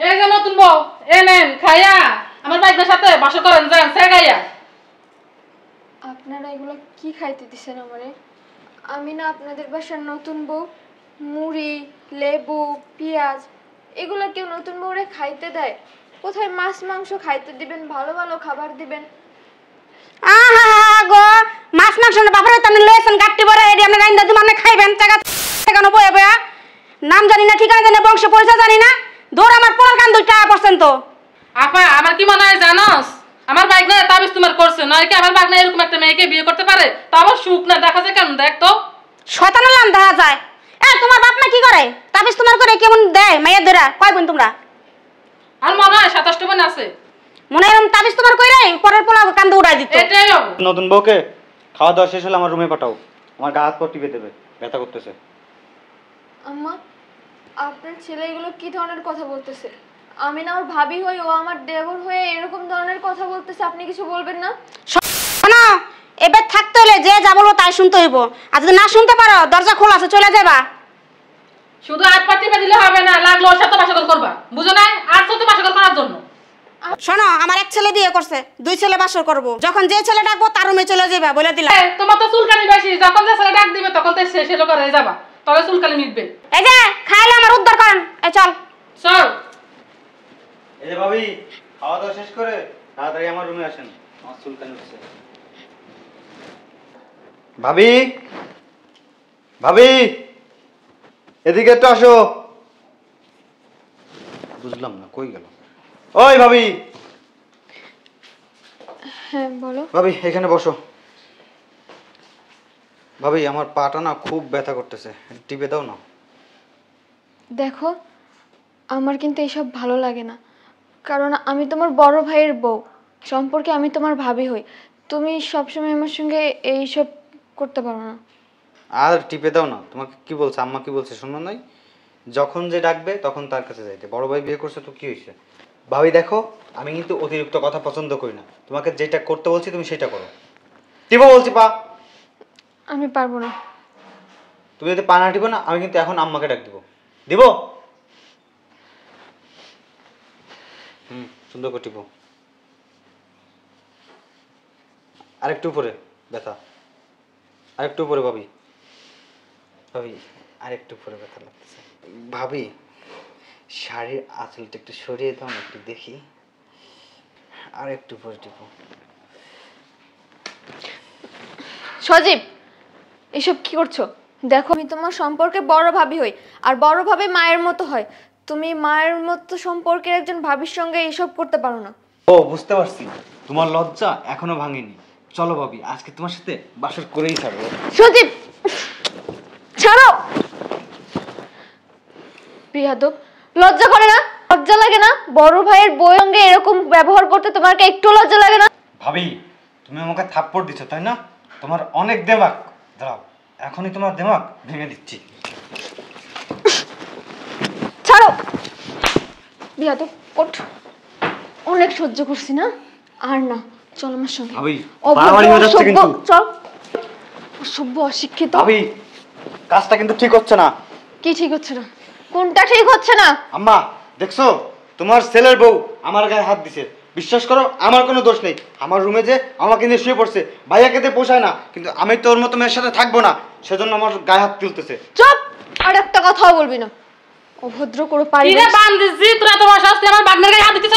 এই যে নতুন বউ এনেন খাইয়া আমার বাইকের সাথে বাসা করেন যান সেগাইয়া। আপনারা এগুলো কি খাইতে দিছেন আমারে? আমি না আপনাদের বাসার নতুন বউ। মুড়ি, লেবু, পেঁয়াজ এগুলো কেউ নতুন বউরে খাইতে দেয়? কোথায় মাছ মাংস খাইতে দিবেন, ভালো ভালো খাবার দিবেন। আহা গো, মাছ মাংস না বাপরে তুমি লয়েছেন গাট্টি বড় এডি আপনি রাইন্দা দিম আপনি খাইবেন টাকা কেন বয়ে বয়া? নাম জানি না, ঠিকানা জানি না, বংশ পরিচয় জানি না, দৌড় আমার পোড়ার কান 2 টাকা পার্সেন্ট তো। আপা আমার কি মনে হয় জানোস, আমার বাইক না তাবিজ তোমার করছে নয় কি? আমার বাইক না এরকম একটা মেয়েকে বিয়ে করতে পারে? তা আবার সুখ না দেখা যায় কেমন? দেখ তো শয়তানের নাম দেখা যায়। তোমার বাপ না কি করে? তাবিজ তোমার করে কেমন দেয় মাইয়াদেরা? কয় বোন তোমরা? আর মনে হয় 27টা বোন আছে। মনে হয় তাবিজ তোমার কইরে পরের পোলা কান্দে উড়াই দিত। এটাই হবে। নতুন বউকে খাওয়া দাওয়া শেষ হলে আমার রুমে পাঠাও, আমার গা হাত পা টিপে দেবে, ব্যথা করতেছে। আম্মা, আপনার ছেলে এগুলো কি ধরনের কথা বলতেছে? আমি না ওর ভাবি হই, ও আমার দেবর হয়ে এরকম ধরনের কথা বলতেছে, আপনি কিছু বলবেন না? শোনো, এবার থাকতে হলে যে যা বলবো তাই শুনতে হইব, আর যদি না শুনতে পারো দরজা খোলা আছে চলে যাবা। শুধু হাত পা টিপে দিলে হবে না, লাগলো ওর সাথে বাসা করবা, বুঝো না? আর সাথে বাসা করার জন্য। শোনো, আমার এক ছেলে বিয়ে করছে, 2 ছেলে বাসর করব, যখন যে ছেলে ডাকবো তার রুমে চলে যাবা বলে দিলাম। তোমার তো চুলকানি বেশি, যখন যে ছেলে ডাক দিবে তখন তো সে লোক হয়ে যাবা, তবে চুলকানি মিটবে। এই যে খাইলে আমার উদ্ধার করেন, এই চল চল। এই যে ভাবি, খাওয়া দাওয়া শেষ করে তাড়াতাড়ি আমার রুমে আসেন, আমার চুলকানি হচ্ছে। ভাবি, ভাবি এদিকে একটু আসো। বুঝলাম না কই গেল? ওই ভাবি। হ্যাঁ বলো। ভাবি এখানে বসো। ভাবি আমার পাটা না খুব ব্যথা করতেছে, টিপে দাও না। দেখো, আমার কিন্তু এসব ভালো লাগে না, কারণ আমি তোমার বড় ভাইয়ের বউ, সম্পর্কে আমি তোমার ভাবি হই। তুমি সবসময় আমার সঙ্গে এইসব করতে পারো না। আর টিপে দাও না। তোমাকে কি বলছে আম্মা, কি বলছে শোনো নাই? যখন যে ডাকবে তখন তার কাছে যাইতে। বড় ভাই বিয়ে করছে তো কি হয়েছে? ভাবি দেখো, আমি কিন্তু অতিরিক্ত কথা পছন্দ করি না, তোমাকে যেটা করতে বলছি তুমি সেটা করো। টিপো বলছি পা। আমি পারবো না। তুমি যদি পা না টিপো না, আমি কিন্তু এখন আম্মাকে ডাক দিব। দিব? সুন্দর করে টিপো। আরেকটু উপরে ব্যথা, আরেকটু উপরে ভাবি। ভাবি আরেকটু উপরে ব্যথা লাগতেছে। ভাবি শাড়ির আঁচলটা একটু সরিয়ে দাও না, একটু দেখি। আর একটু উপরে টিপো। সজীব, এসব কি করছো? দেখো, আমি তোমার সম্পর্কে বড় ভাবি হই, আর বড় ভাবি মায়ের মতো হয়। তুমি মায়ের মতো সম্পর্কের একজন ভাবির সঙ্গে এসব করতে পারো না। ও বুঝতে পারছি, তোমার লজ্জা এখনো ভাঙেনি। চলো ভাবি, আজকে তোমার সাথে বাসর করেই ছাড়বো। সজীব ছাড়ো। বিয়াদব, লজ্জা করে না? লজ্জা লাগে না বড় ভাইয়ের বউয়ের সঙ্গে এরকম ব্যবহার করতে? তোমার কি একটু লজ্জা লাগে না? ভাবি তুমি আমাকে থাপ্পড় দিচ্ছ তাই না? তোমার অনেক দেমাগ, দাঁড়াও এখনই তোমার দেমাগ ভেঙে দিচ্ছি। ছাড়ো বিয়াদব, ওঠ। অনেক সহ্য করছি না, আর না, চল আমার সঙ্গে। ভাবি বাড়াবাড়ি হয়ে যাচ্ছে কিন্তু। চল। অসভ্য, অশিক্ষিত। ভাবি কাজটা কিন্তু ঠিক হচ্ছে না। কি ঠিক হচ্ছে না? কোনটা ঠিক হচ্ছে না? আম্মা দেখছো, তোমার ছেলের বউ আমার গায়ে হাত দিছে। বিশ্বাস করো আমার কোনো দোষ নেই। আমার রুমে যে আমাকে নিয়ে শুয়ে পড়ছে, ভাইয়াকে দিয়ে পোষায় না, কিন্তু আমি তোর মতো মেয়ের সাথে থাকবো না, সেজন্য আমার গায়ে হাত তুলতেছে। চুপ, আর একটা কথাও বলবি না। অভদ্র করে পারি কিরে বান্দিজি, তোরা তো বসে আসতে আমার বাগনের গায়ে হাত দিতেছ।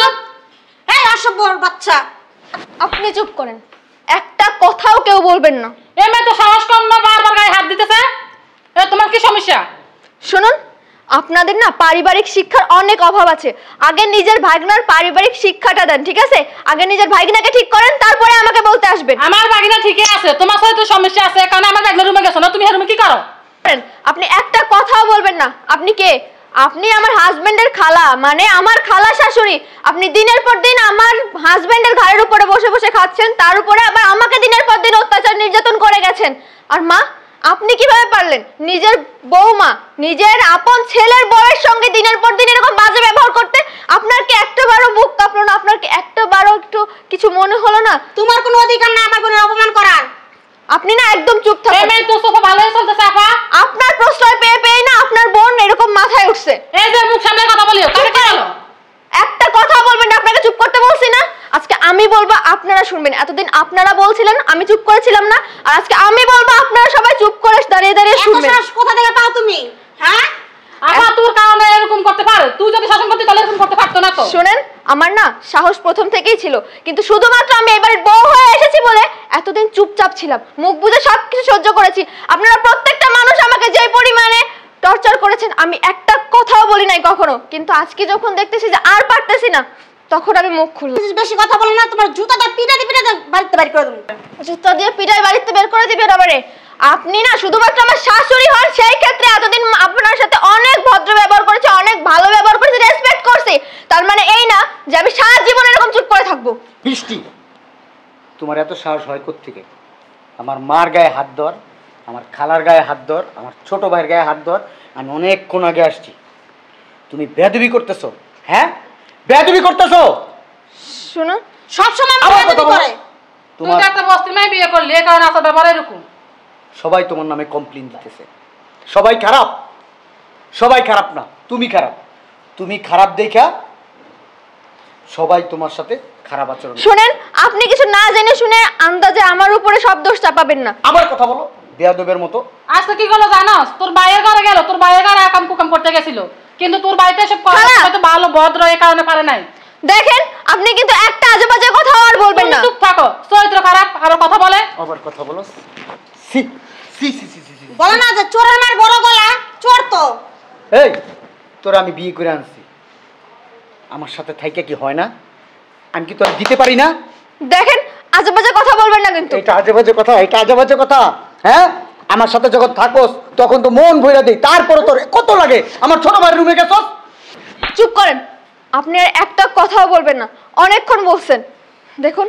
এই অসভ্য বাচ্চা, আপনি চুপ করেন, একটা কথাও কেউ বলবেন না। এ মেয়ে তো সাহস কম না, বারবার গায়ে হাত দিতেছে। এ তোমার কি সমস্যা? শুনুন, আপনাদের না পারিবারিক শিক্ষার অনেক অভাব আছে। আগে নিজের ভাগনার পারিবারিক শিক্ষাটা দেন, ঠিক আছে? আগে নিজের ভাগনাকে ঠিক করেন, তারপরে আমাকে বলতে আসবেন। আমার ভাগিনা ঠিকই আছে, তোমার সাথে তো সমস্যা আছে, কারণ আমার ভাগনার রুমে গেছো না, তুমি রুমে কি করো? আপনি একটা কথাও বলবেন না। আপনি কে? আপনি আমার হাজবেন্ডের খালা, মানে আমার খালা শাশুড়ি। আপনি দিনের পর দিন আমার হাজবেন্ডের ঘাড়ের উপরে বসে বসে খাচ্ছেন, তার উপরে আবার আমাকে দিনের পর দিন অত্যাচার নির্যাতন করে গেছেন। আর মা, আপনি কিভাবে পারলেন নিজের বৌমা, নিজের আপন ছেলের বউয়ের সঙ্গে দিনের পর দিন এরকম বাজে ব্যবহার করতে? আপনার কি একটাবারও বুক কাঁপলো না? আপনার কি একটাবারও একটু কিছু মনে হলো না? তোমার কোনো অধিকার না আমার বোনের অপমান করার। আপনি না একদম চুপ থাকুন। এই মেয়ে তো সোফা ভালোই চলতেছে আপা। আপনার প্রশ্রয় পেয়ে পেয়ে না আপনার বোন এরকম মাথায় উঠছে। এই যে মুখ সামনে কথা বলিও, কাকে কি হলো? আমি বলবো আপনারা শুনবেন। এতদিন আপনারা বলছিলেন, আমি চুপ করেছিলাম না, আর আজকে আমি বলবো আপনারা সবাই চুপ করে দাঁড়িয়ে দাঁড়িয়ে শুনবেন। এত সাহস কোথা থেকে পাও তুমি? হ্যাঁ, আপা তোর কারণে এরকম করতে পারে, তুই যদি শাসন করতি তাহলে এরকম করতে পারতো না তো। শুনেন, আমার না সাহস প্রথম থেকেই ছিল, কিন্তু শুধুমাত্র আমি এবারে বউ হয়ে এসেছি বলে এতদিন চুপচাপ ছিলাম, মুখ বুজে সবকিছু সহ্য করেছি। আপনারা প্রত্যেকটা মানুষ আমাকে যে পরিমাণে টর্চার করেছেন, আমি একটা কথাও বলি নাই কখনো, কিন্তু আজকে যখন দেখতেছি যে আর পারতেছি না, তখন আমি মুখ খুললাম। বেশি কথা বলো না, তোমার জুতাটা পিটাতে পিটাতে বাড়িতে বাড়ি করে দেবো। জুতা দিয়ে পিটাই বাড়িতে বের করে দিবেন আবারে। আপনি না শুধুমাত্র আমার শাশুড়ি হন, সেই ক্ষেত্রে এতদিন আপনার সাথে অনেক ভদ্র ব্যবহার করেছি, অনেক ভালো ব্যবহার করেছি, রেসপেক্ট করছি। তার মানে এই না যে আমি সারা জীবন এরকম চুপ করে থাকবো। বৃষ্টি, তোমার এত সাহস হয় কোত্থেকে? আমার মার গায়ে হাত ধর, আমার খালার গায়ে হাত ধর, আমার ছোট ভাইয়ের গায়ে হাত ধর। আমি অনেকক্ষণ আগে আসছি, তুমি বেয়াদবি করতেছো। হ্যাঁ, বেয়াদবি করতেছো। শুনুন, সবসময় আবার বেয়াদবি কথা বলো। করে। তুই তো একটা বস্তির মেয়ে বিয়ে করলি, এই কারণে আসার ব্যাপার এরকম। সবাই তোমার নামে কমপ্লেন দিতেছে, সবাই খারাপ। সবাই খারাপ না, তুমি খারাপ। তুমি খারাপ দেখা সবাই তোমার সাথে খারাপ আচরণ। শুনেন, আপনি কিছু না জেনে শুনে আন্দাজে আমার উপরে সব দোষ চাপাবেন না। আবার কথা বলো বেয়াদবের মতো। আজকে কি করলো জানোস? তোর ভাইয়ের ঘরে গেল, তোর ভাইয়ের ঘরে একাম কুকাম করতে গেছিল, কিন্তু তোর বাড়িতে এসব কথা হয়তো ভালো ভদ্র এই কারণে পারে নাই। দেখেন, আপনি কিন্তু একটা আজে বাজে কথা আর বলবেন না। চুপ থাকো, চরিত্র খারাপ, আরো কথা বলে। আবার কথা বলো। সি সি সি সি সি। বলো না যে চোরের মার বড় গলা, চোর তো। এই, তোরা আমি বিয়ে করে আনছি, আমার সাথে থাইকা কি হয় না? আমি কি তোরা দিতে পারি না? দেখেন, আজে বাজে কথা বলবেন না কিন্তু। এটা আজে বাজে কথা, এটা আজে বাজে কথা। হ্যাঁ, আমার সাথে যখন থাকোস তখন তো মন ভইরা দিই, তারপরে তোর কত লাগে। আমার ছোট ভাইয়ের রুমে গেছস। চুপ করেন, আপনি আর একটা কথাও বলবেন না। অনেকক্ষণ বলছেন। দেখুন,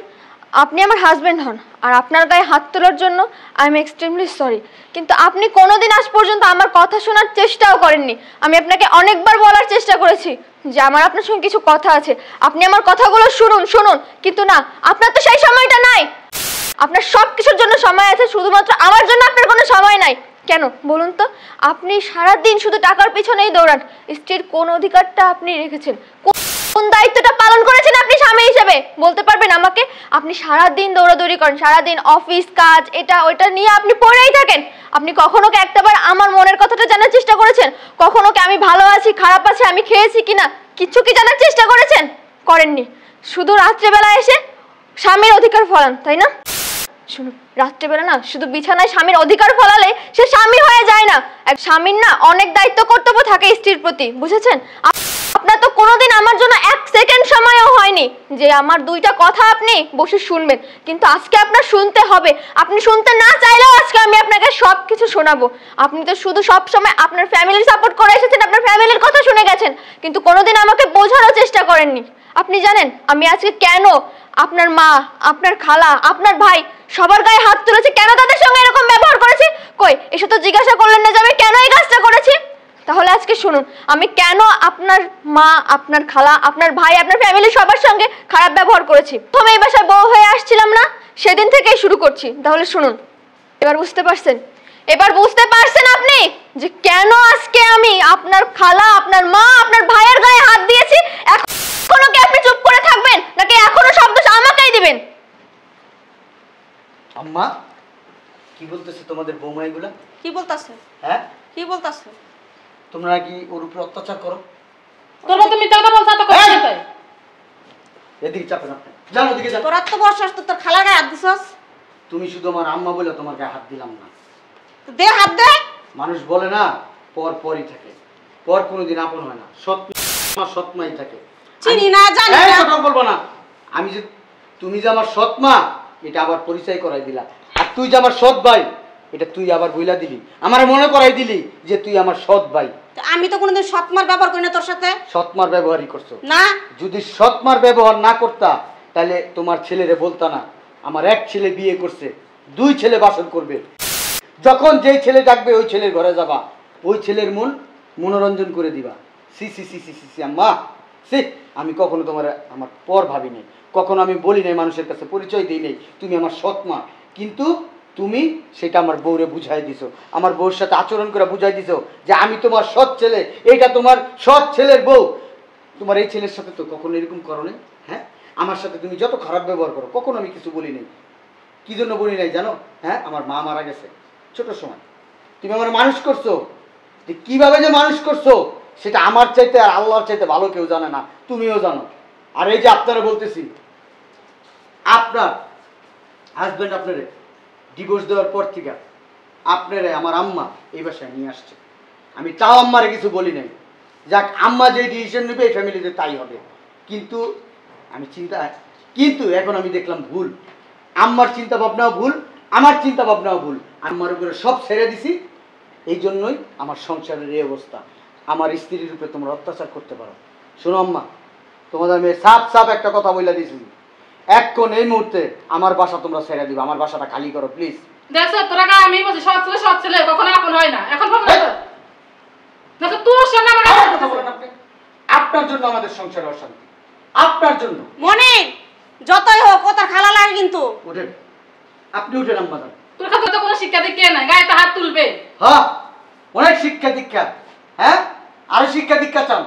আপনি আমার হাজবেন্ড হন, আর আপনার গায়ে হাত তোলার জন্য আই এম এক্সট্রিমলি সরি, কিন্তু আপনি কোনোদিন আজ পর্যন্ত আমার কথা শোনার চেষ্টাও করেননি। আমি আপনাকে অনেকবার বলার চেষ্টা করেছি যে আমার আপনার সঙ্গে কিছু কথা আছে, আপনি আমার কথাগুলো শুনুন শুনুন, কিন্তু না, আপনার তো সেই সময়টা নাই। আপনার সব কিছুর জন্য সময় আছে, শুধুমাত্র আমার জন্য আপনার কোনো সময় নাই। কেন বলুন তো? আপনি সারাদিন শুধু টাকার পিছনেই দৌড়ান। স্ত্রীর কোন অধিকারটা আপনি রেখেছেন? কোন দায়িত্বটা পালন করেছেন আপনি স্বামী হিসেবে? বলতে পারবেন আমাকে? আপনি সারাদিন দৌড়াদৌড়ি করেন, সারাদিন অফিস কাজ এটা ওইটা নিয়ে আপনি পড়েই থাকেন। আপনি কখনো কি একটাবার আমার মনের কথাটা জানার চেষ্টা করেছেন? কখনো কি আমি ভালো আছি খারাপ আছি আমি খেয়েছি কিনা কিছু কি জানার চেষ্টা করেছেন? করেননি। শুধু রাত্রেবেলা এসে স্বামীর অধিকার ফলান, তাই না? শুনুন, রাত্রেবেলা না শুধু বিছানায় স্বামীর অধিকার ফলালে সে স্বামী হয়ে যায় না। এক স্বামীর না অনেক দায়িত্ব কর্তব্য থাকে স্ত্রীর প্রতি, বুঝেছেন? আপনার তো কোনোদিন আমার জন্য এক সেকেন্ড সময়ও হয়নি যে আমার দুইটা কথা আপনি বসে শুনবেন, কিন্তু আজকে আপনার শুনতে হবে। আপনি শুনতে না চাইলেও আজকে আমি আপনাকে সব কিছু শোনাবো। আপনি তো শুধু সব সময় আপনার ফ্যামিলির সাপোর্ট করে এসেছেন, আপনার ফ্যামিলির কথা শুনে গেছেন, কিন্তু কোনোদিন আমাকে বোঝানোর চেষ্টা করেননি। আপনি জানেন আমি আজকে কেন আপনার মা, আপনার খালা, আপনার ভাই সবার গায়ে হাত তুলেছি, কেন তাদের সঙ্গে এরকম ব্যবহার করেছি? কই এসে তো জিজ্ঞাসা করলেন না যে আমি কেন এই কাজটা করেছি? তাহলে আজকে শুনুন আমি কেন আপনার মা, আপনার খালা, আপনার ভাই, আপনার ফ্যামিলি সবার সঙ্গে খারাপ ব্যবহার করেছি। প্রথমে এই বাসায় বউ হয়ে আসছিলাম না, সেদিন থেকেই শুরু করছি। তাহলে শুনুন, এবার বুঝতে পারছেন? এবার বুঝতে পারছেন আপনি যে কেন আজকে আমি আপনার খালা, আপনার মা, আপনার ভাইয়ের গায়ে হাত দিয়েছি? এখনো কি আপনি চুপ করে থাকবেন, নাকি এখনো সব দোষ আমাকেই দিবেন? আম্মা, কি বলতেছে তোমাদের বৌমা এগুলা? কি বলতাছে? হ্যাঁ, কি বলতাছে? তোমরা কি ওর উপরে অত্যাচার করো? তোর মতো মিথ্যা কথা বলছ, তো করছিস তাই। এদিকে চাপেন আপনি, যান ওদিকে যান। তোর এত বড় সাহস, তোর খালা গায়ে হাত দিছস? তুমি শুধু আমার আম্মা বলে তোমার গায়ে হাত দিলাম না। দে হাত দে। মানুষ বলে না পর পরই থাকে, পর কোনোদিন আপন হয় না। সৎ আমার সৎমাই থাকে। চিনি না, জানি এই না। কথা বলবো না। আমি যে তুমি যে আমার সৎ মা এটা আবার পরিচয় করাই দিলা, আর তুই যে আমার সৎ ভাই এটা তুই আবার বইলা দিলি, আমার মনে করাই দিলি যে তুই আমার সৎ ভাই। আমি তো কোনোদিন সৎমার ব্যবহার করি না তোর সাথে। সৎমার ব্যবহারই করছো না। যদি সৎমার ব্যবহার না করতা তাহলে তোমার ছেলেরে বলতা না আমার এক ছেলে বিয়ে করছে, দুই ছেলে বাসন করবে। যখন যেই ছেলে ডাকবে ওই ছেলের ঘরে যাবা, ওই ছেলের মনোরঞ্জন করে দিবা। সি সি সি সি সি সি আম্মা, সি আমি কখনো তোমার আমার পর ভাবি নাই, কখনো আমি বলি নাই, মানুষের কাছে পরিচয় দিই নাই তুমি আমার সৎ মা। কিন্তু তুমি সেটা আমার বউরে বুঝাই দিছো, আমার বউর সাথে আচরণ করে বুঝাই দিছো যে আমি তোমার সৎ ছেলে, এইটা তোমার সৎ ছেলের বউ। তোমার এই ছেলের সাথে তো কখনো এরকম করো নাই। হ্যাঁ, আমার সাথে তুমি যত খারাপ ব্যবহার করো, কখনো আমি কিছু বলি নাই। কি জন্য বলি নাই জানো? হ্যাঁ, আমার মা মারা গেছে ছোট সময়, তুমি আমার মানুষ করছো, যে কিভাবে যে মানুষ করছো সেটা আমার চাইতে আর আল্লাহর চাইতে ভালো কেউ জানে না, তুমিও জানো। আর এই যে আপনারা বলতেছি, আপনার হাজব্যান্ড আপনারে ডিভোর্স দেওয়ার পর থেকে আপনারে আমার আম্মা এই বাসায় নিয়ে আসছে। আমি তাও আম্মারে কিছু বলি নাই, যাক আম্মা যে ডিসিশন নেবে এই ফ্যামিলিতে তাই হবে। কিন্তু এখন আমি দেখলাম ভুল, আম্মার চিন্তা ভাবনাও ভুল, আমার চিন্তা ভাবনাও ভুল। আম্মার উপরে সব ছেড়ে দিছি, এই জন্যই আমার সংসারের এই অবস্থা। আমার স্ত্রীর উপরে তোমরা অত্যাচার করতে পারো। শোনো আম্মা, তোমাদের আমি সাফ একটা কথা বলে দিয়েছি, এখন এই মুহূর্তে আমার বাসা তোমরা ছেড়ে দিবে, আমার বাসাটা খালি করো প্লিজ। দেখছো তোরা আমি বলছি সৎ ছেলে কখনো আপন হয় না। এখন দেখো তোর সামনে আমার কথা বলেন আপনি। আপনার জন্য আমাদের সংসারে অশান্তি, আপনার জন্য। মনির যতই হোক ও তোর খালা লাগে কিন্তু। উঠেন, আপনি উঠেন আম্মা। তোর কাছে তো কোনো শিক্ষা দীক্ষা নাই, গায়ে তো হাত তুলবে। হ্যাঁ, অনেক শিক্ষা দীক্ষা। হ্যাঁ, আরো শিক্ষা দীক্ষা চান?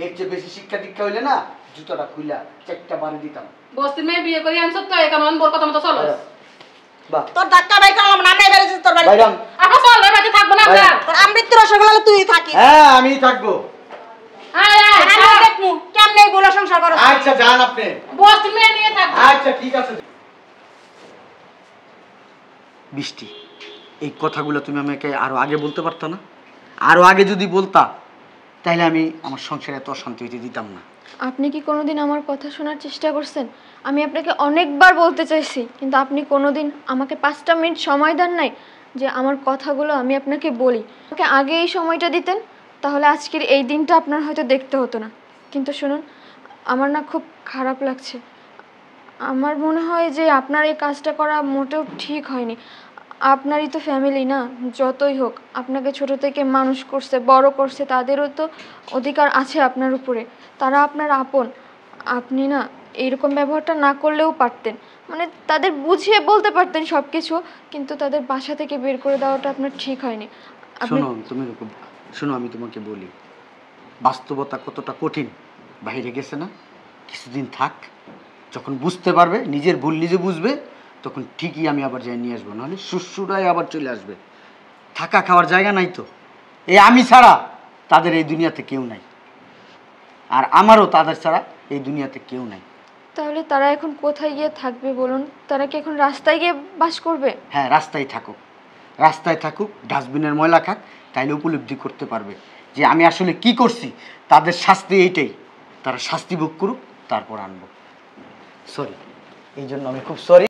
এর চেয়ে বেশি শিক্ষা দীক্ষা হইলে না জুতোটা খুইলা চেকটা বাড়ি দিতাম। বস্তির মেয়ে বিয়ে করে আনছ তো এখন বোর কথা মতো চলো। বাহ, তোর ধাক্কা বাই করলাম না, নাই বেরিয়েছিস তোর বাড়ি। বাইরাম। আপা চল ভাই বাড়ি থাকবো না আমরা। তোর আমৃত্যু রসগোল্লা তুই থাকিস। হ্যাঁ, আমিই থাকবো। আয় আয় আমি দেখমু কেমনে বলে সংসার করছ। আচ্ছা যান আপনি। বস্তির মেয়ে নিয়ে থাকবো। আচ্ছা ঠিক আছে। বৃষ্টি, এই কথাগুলো তুমি আমাকে আরো আগে বলতে পারতো না? আরো আগে যদি বলতা তাহলে আমি আমার সংসারে এত অশান্তি হইতে দিতাম না। আপনি কি কোনোদিন আমার কথা শোনার চেষ্টা করছেন? আমি আপনাকে অনেকবার বলতে চাইছি, কিন্তু আপনি কোনোদিন আমাকে 5টা মিনিট সময় দেন নাই যে আমার কথাগুলো আমি আপনাকে বলি। আমাকে আগে এই সময়টা দিতেন, তাহলে আজকের এই দিনটা আপনার হয়তো দেখতে হতো না। কিন্তু শুনুন, আমার না খুব খারাপ লাগছে। আমার মনে হয় যে আপনার এই কাজটা করা মোটেও ঠিক হয়নি। আপনারই তো ফ্যামিলি না, যতই হোক আপনাকে ছোট থেকে মানুষ করছে, বড় করছে, তাদেরও তো অধিকার আছে আপনার উপরে। তারা আপনার আপন। আপনি না এইরকম ব্যবহারটা না করলেও পারতেন, মানে তাদের বুঝিয়ে বলতে পারতেন সব কিছু, কিন্তু তাদের বাসা থেকে বের করে দেওয়াটা আপনার ঠিক হয়নি। শোনো, আমি তোমাকে বলি, বাস্তবতা কতটা কঠিন বাইরে গেছে না। কিছুদিন থাক, যখন বুঝতে পারবে, নিজের ভুল নিজে বুঝবে, তখন ঠিকই আমি আবার যাই নিয়ে আসবো, নাহলে শ্বশুরাই আবার চলে আসবে। থাকা খাওয়ার জায়গা নাই তো। এই আমি ছাড়া তাদের এই দুনিয়াতে কেউ নাই, আর আমারও তাদের ছাড়া এই দুনিয়াতে কেউ নাই। তাহলে তারা এখন কোথায় গিয়ে থাকবে বলুন? তারা কি এখন রাস্তায় গিয়ে বাস করবে? হ্যাঁ, রাস্তায় থাকুক, ডাস্টবিনের ময়লা খাক, তাইলে উপলব্ধি করতে পারবে যে আমি আসলে কি করছি। তাদের শাস্তি এইটাই, তারা শাস্তি ভোগ করুক, তারপর আনবো। সরি, এই জন্য আমি খুব সরি।